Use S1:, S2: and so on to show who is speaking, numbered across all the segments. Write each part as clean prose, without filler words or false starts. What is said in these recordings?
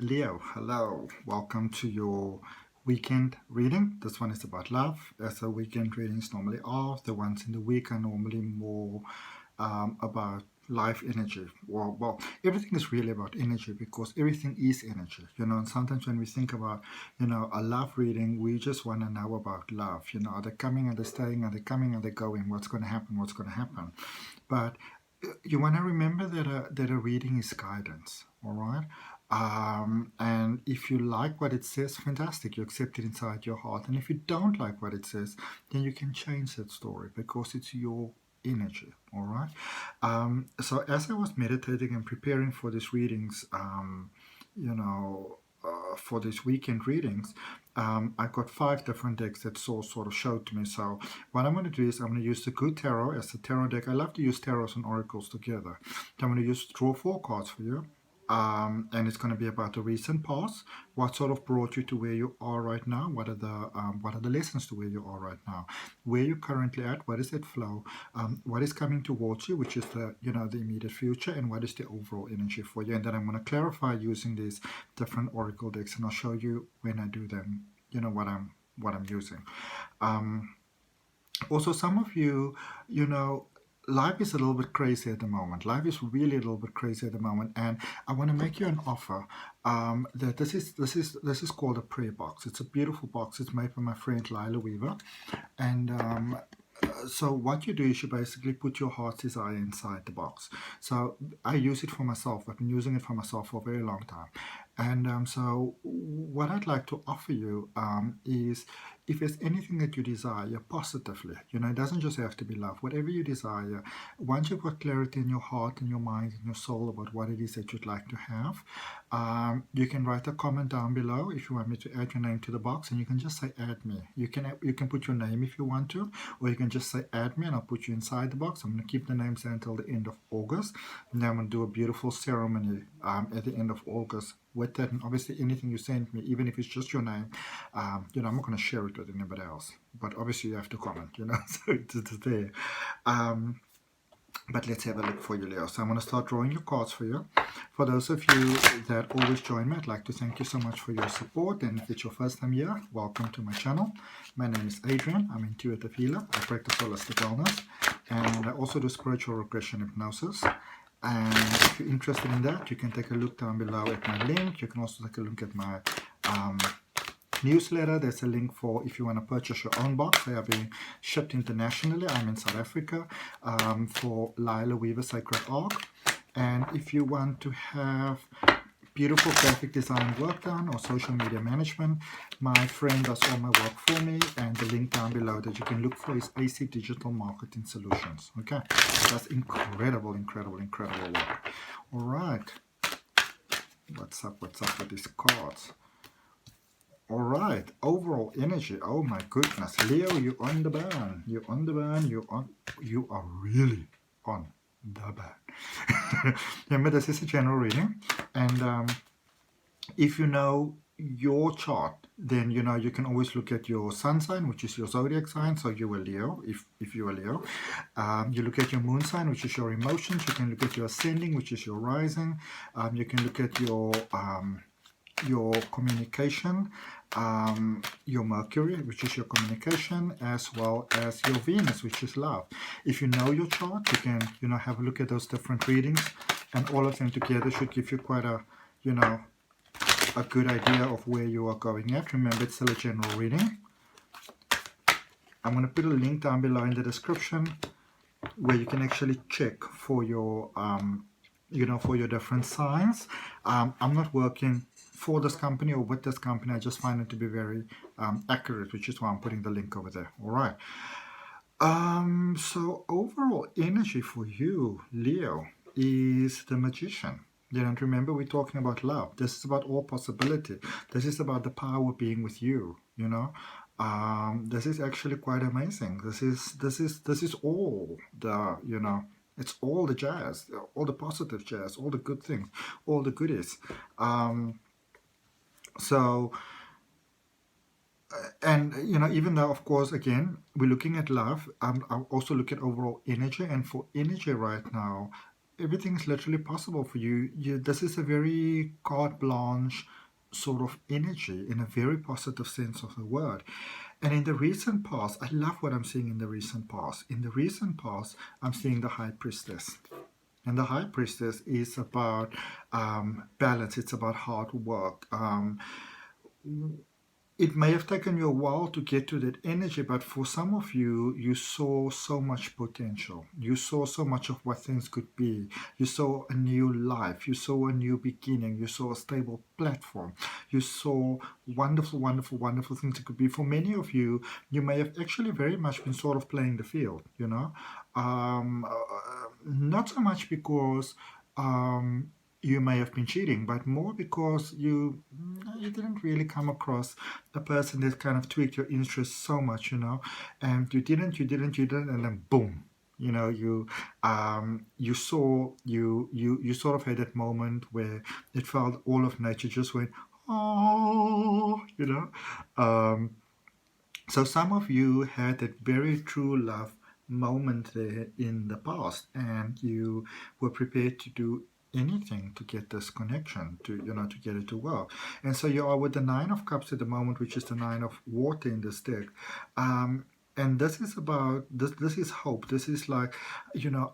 S1: Leo, hello. Welcome to your weekend reading. This one is about love, as the weekend readings normally are. The ones in the week are normally more about life energy. Everything is really about energy because everything is energy, And sometimes when we think about, a love reading, we just want to know about love. Are they coming? Are they staying? Are they coming? Are they going? What's going to happen? What's going to happen? But you want to remember that a reading is guidance, all right? And if you like what it says, fantastic, you accept it inside your heart. And if you don't like what it says, then you can change that story because it's your energy, all right? So as I was meditating and preparing for these readings, for these weekend readings, I got 5 different decks that Soul sort of showed to me. So what I'm going to do is I'm going to use the Good Tarot as the tarot deck. I love to use tarots and oracles together. So I'm going to draw 4 cards for you. And it's going to be about the recent past. What sort of brought you to where you are right now? What are the lessons to where you are right now? Where you're currently at? What is that flow? What is coming towards you, which is the the immediate future, and what is the overall energy for you? And then I'm going to clarify using these different oracle decks, and I'll show you when I do them. What I'm using. Also, some of you, life is a little bit crazy at the moment. Life is really a little bit crazy at the moment, and I want to make you an offer. That this is called a prayer box. It's a beautiful box. It's made by my friend Lila Weaver, and so what you do is you basically put your heart's desire inside the box. So I use it for myself. I've been using it for myself for a very long time. And so what I'd like to offer you is if there's anything that you desire positively, it doesn't just have to be love, whatever you desire, once you've got clarity in your heart and your mind and your soul about what it is that you'd like to have, you can write a comment down below if you want me to add your name to the box, and you can just say add me. You can put your name if you want to, or you can just say add me and I'll put you inside the box. I'm going to keep the names there until the end of August, and then I'm going to do a beautiful ceremony at the end of August with that. And obviously anything you send me, even if it's just your name, I'm not going to share it with anybody else, but obviously you have to comment, so it's there. But let's have a look for you, Leo. So I'm going to start drawing your cards for you. For those of you that always join me, I'd like to thank you so much for your support. And if it's your first time here, welcome to my channel. My name is Adrian. I'm intuitive healer. I practice holistic wellness, and I also do spiritual regression hypnosis. And if you're interested in that, you can take a look down below at my link. You can also take a look at my newsletter. There's a link for if you want to purchase your own box. They are being shipped internationally. I'm in South Africa for Lila Weaver Sacred Arc. And if you want to have beautiful graphic design work done or social media management, my friend does all my work for me, and the link down below that you can look for is AC Digital Marketing Solutions. Okay, that's incredible work. All right, what's up with these cards? All right, overall energy. Oh my goodness, Leo, you're on the burn. You're on the burn. You are really on the burn. Remember, this is a general reading, and if you know your chart, then you can always look at your sun sign, which is your zodiac sign. So you are Leo. If you are Leo, you look at your moon sign, which is your emotions. You can look at your ascending, which is your rising. You can look at your communication, your Mercury, which is your communication, as well as your Venus, which is love. If you know your chart, you can have a look at those different readings, and all of them together should give you quite a a good idea of where you are going at. Remember, it's still a general reading. I'm going to put a link down below in the description where you can actually check for your for your different signs. I'm not working for this company or with this company. I just find it to be very accurate, which is why I'm putting the link over there. All right. So overall energy for you, Leo, is the Magician. And remember, we're talking about love. This is about all possibility. This is about the power being with you. This is actually quite amazing. This is all the it's all the jazz, all the positive jazz, all the good things, all the goodies. And even though, of course, again, we're looking at love, I'll also look at overall energy. And for energy right now, everything is literally possible for you. This is a very carte blanche sort of energy in a very positive sense of the word. And in the recent past, I love what I'm seeing in the recent past. In the recent past, I'm seeing the High Priestess. And the High Priestess is about balance. It's about hard work. It may have taken you a while to get to that energy, but for some of you, you saw so much potential. You saw so much of what things could be. You saw a new life. You saw a new beginning. You saw a stable platform. You saw wonderful, wonderful, wonderful things it could be. For many of you, you may have actually very much been sort of playing the field, you know. Not so much because you may have been cheating, but more because you didn't really come across a person that kind of tweaked your interest so much, you know, and you didn't, and then boom, you know, you sort of had that moment where it felt all of nature just went, oh, you know. So some of you had that very true love moment there in the past, and you were prepared to do anything to get this connection, to to get it to work. And so you are with the Nine of Cups at the moment, which is the Nine of Water in this deck. And this is about this is hope. This is like,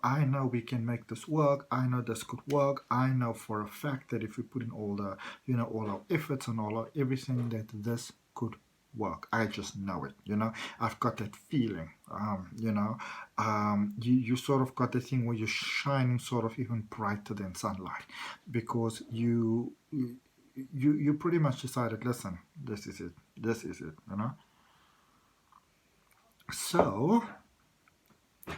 S1: I know we can make this work. I know this could work. I know for a fact that if we put in all the all our efforts and all our everything, that this could work. I just know it. I've got that feeling. You sort of got the thing where you're shining sort of even brighter than sunlight, because you pretty much decided, listen, this is it. So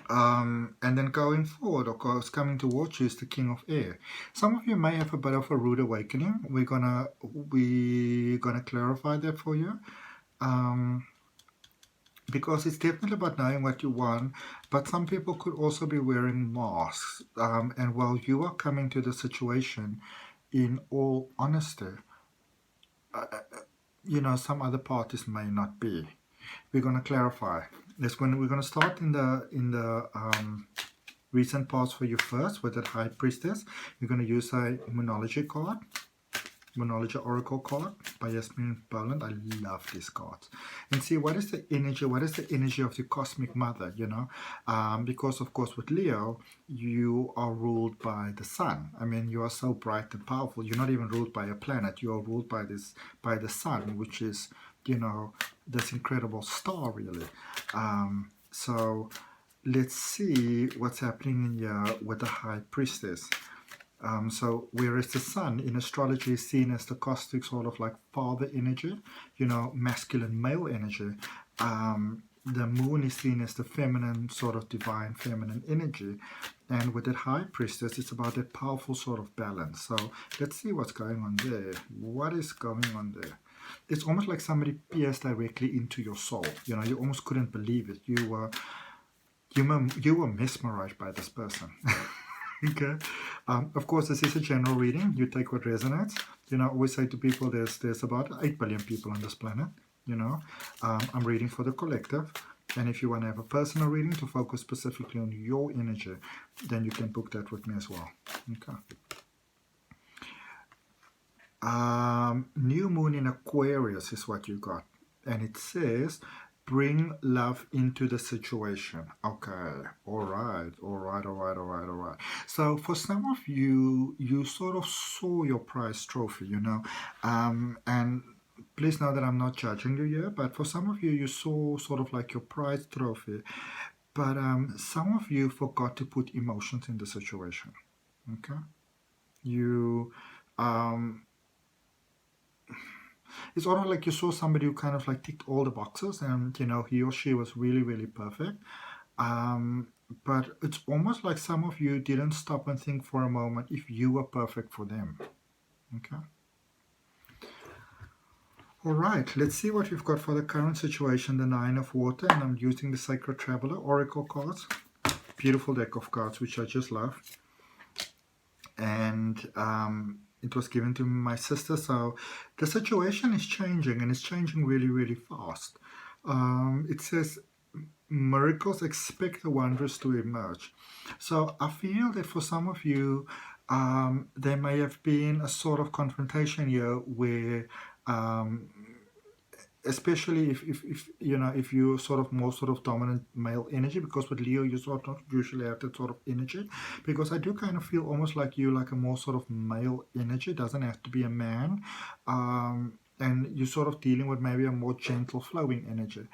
S1: and then going forward, of course, coming towards you is the King of Air. Some of you may have a bit of a rude awakening. We're gonna clarify that for you. Because it's definitely about knowing what you want, but some people could also be wearing masks. And while you are coming to the situation, in all honesty, some other parties may not be. We're going to clarify. We're going to start in the recent past for you first with that High Priestess. We're going to use a Moonology card. Moonology Oracle card by Yasmin, Boland. I love these cards. And see, what is the energy of the Cosmic Mother, because of course with Leo, you are ruled by the sun. I mean, you are so bright and powerful. You're not even ruled by a planet. You are ruled by the sun, which is, this incredible star, really. So let's see what's happening in here with the High Priestess. So whereas the sun in astrology is seen as the cosmic sort of like father energy, masculine male energy, the moon is seen as the feminine sort of divine feminine energy. And with that High Priestess, it's about that powerful sort of balance. So let's see what's going on there. What is going on there? It's almost like somebody pierced directly into your soul. You almost couldn't believe it. You were mesmerized by this person. Okay. Of course, this is a general reading. You take what resonates. I always say to people, there's about 8 billion people on this planet. I'm reading for the collective. And if you want to have a personal reading to focus specifically on your energy, then you can book that with me as well. Okay. New moon in Aquarius is what you got. And it says, bring love into the situation. Okay, all right. So for some of you, you sort of saw your prize trophy, and please know that I'm not judging you here, but for some of you, you saw sort of like your prize trophy, but some of you forgot to put emotions in the situation. Okay, it's sort of like you saw somebody who kind of like ticked all the boxes, and he or she was really, really perfect. But it's almost like some of you didn't stop and think for a moment if you were perfect for them. Okay. All right, let's see what we've got for the current situation, the Nine of Water, and I'm using the Sacred Traveler Oracle cards. Beautiful deck of cards, which I just love. And it was given to my sister, so the situation is changing, and it's changing really, really fast. It says, miracles, expect the wonders to emerge. So I feel that for some of you, there may have been a sort of confrontation here where, especially if you know, if you're sort of more sort of dominant male energy, because with Leo you sort of usually have that sort of energy, because I do kind of feel almost like you like a more sort of male energy. It doesn't have to be a man, and you're sort of dealing with maybe a more gentle flowing energy,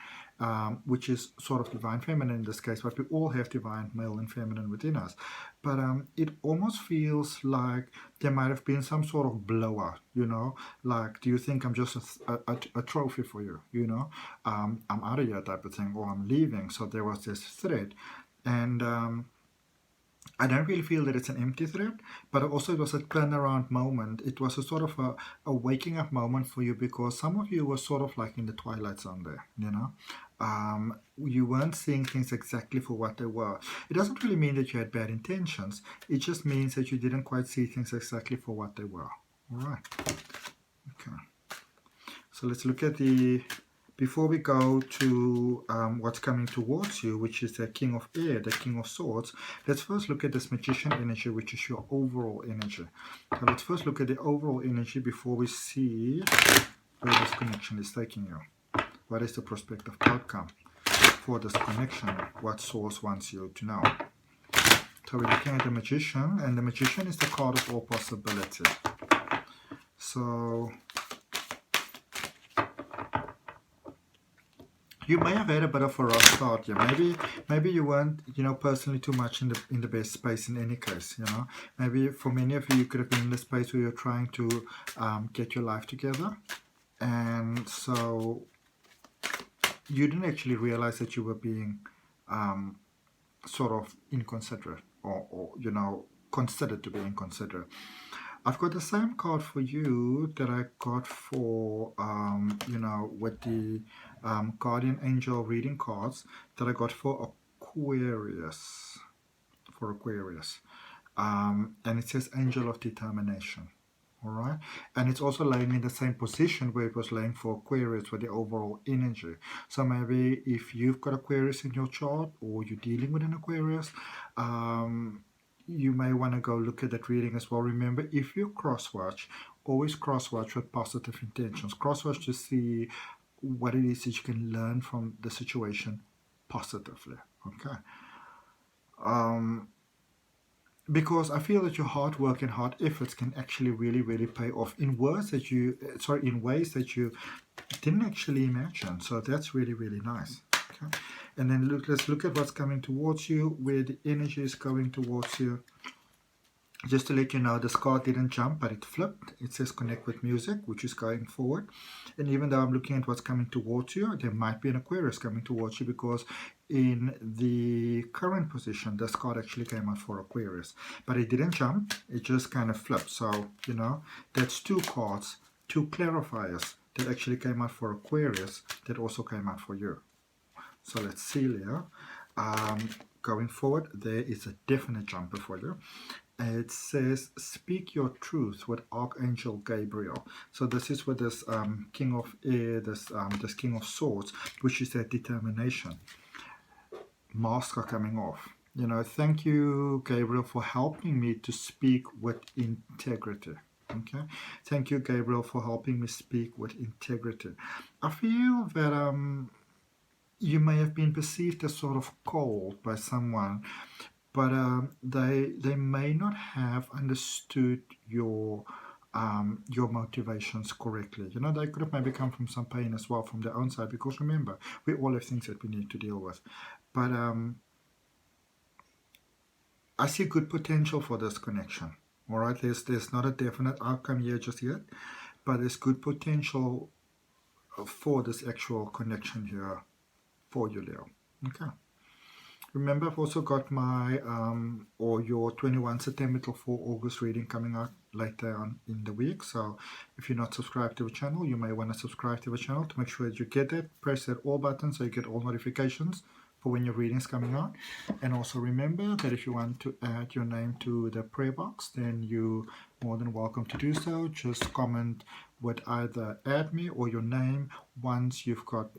S1: which is sort of divine feminine in this case, but we all have divine male and feminine within us. But it almost feels like there might have been some sort of blowout, you know, like, do you think I'm just a trophy for you, you know, I'm out of here type of thing, or I'm leaving. So there was this threat, and I don't really feel that it's an empty threat, but also it was a turnaround moment. It was a sort of a waking up moment for you, because some of you were sort of like in the twilight zone there, you know. You weren't seeing things exactly for what they were. It doesn't really mean that you had bad intentions. It just means that you didn't quite see things exactly for what they were. All right. Okay. So let's look at before we go to what's coming towards you, which is the King of Air, the King of Swords, let's first look at this Magician energy, which is your overall energy. So let's first look at the overall energy before we see where this connection is taking you. What is the prospective outcome for this connection? What Source wants you to know? So we're looking at the Magician, and the Magician is the card of all possibility. So you may have had a bit of a rough start. Yeah, maybe you weren't, you know, personally too much in the best space in any case. You know, maybe for many of you, you could have been in the space where you're trying to get your life together, and so you didn't actually realize that you were being sort of inconsiderate, or you know, considered to be inconsiderate. I've got the same card for you that I got for, you know, with the Guardian Angel reading cards that I got for Aquarius. And it says Angel of Determination. All right. And it's also laying in the same position where it was laying for Aquarius with the overall energy. So maybe if you've got Aquarius in your chart, or you're dealing with an Aquarius, you may want to go look at that reading as well. Remember, if you cross-watch, always cross-watch with positive intentions. Cross-watch to see what it is that you can learn from the situation positively. Okay. Because I feel that your hard work and hard efforts can actually really, really pay off in ways that you didn't actually imagine. So that's really, really nice. Okay. And then let's look at what's coming towards you, where the energy is going towards you. Just to let you know, this card didn't jump, but it flipped. It says connect with music, which is going forward. And even though I'm looking at what's coming towards you, there might be an Aquarius coming towards you, because in the current position, this card actually came out for Aquarius. But it didn't jump, it just kind of flipped. So, you know, that's two cards, two clarifiers that actually came out for Aquarius that also came out for you. So let's see, Leo. Going forward, there is a definite jumper for you. It says, speak your truth with Archangel Gabriel. So this is with this King of Air, this King of Swords, which is that determination. Masks are coming off. You know, thank you, Gabriel, for helping me to speak with integrity. Okay, thank you, Gabriel, for helping me speak with integrity. I feel that you may have been perceived as sort of cold by someone, but they may not have understood your motivations correctly. You know, they could have maybe come from some pain as well from their own side, because remember, we all have things that we need to deal with. But I see good potential for this connection. All right, there's not a definite outcome here just yet, but there's good potential for this actual connection here for you, Leo. Okay. Remember, I've also got my or your 21 September till 4 August reading coming out later on in the week. So if you're not subscribed to the channel, you may want to subscribe to the channel to make sure that you get it. Press that all button so you get all notifications for when your reading is coming out. And also remember that if you want to add your name to the prayer box, then you're more than welcome to do so. Just comment with either add me or your name once you've got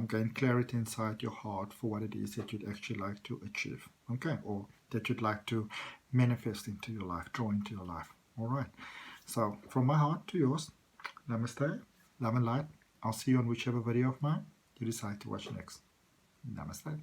S1: gain clarity inside your heart for what it is that you'd actually like to achieve, okay, or that you'd like to manifest into your life, draw into your life. All right. So from my heart to yours, namaste, love and light. I'll see you on whichever video of mine you decide to watch next. Namaste.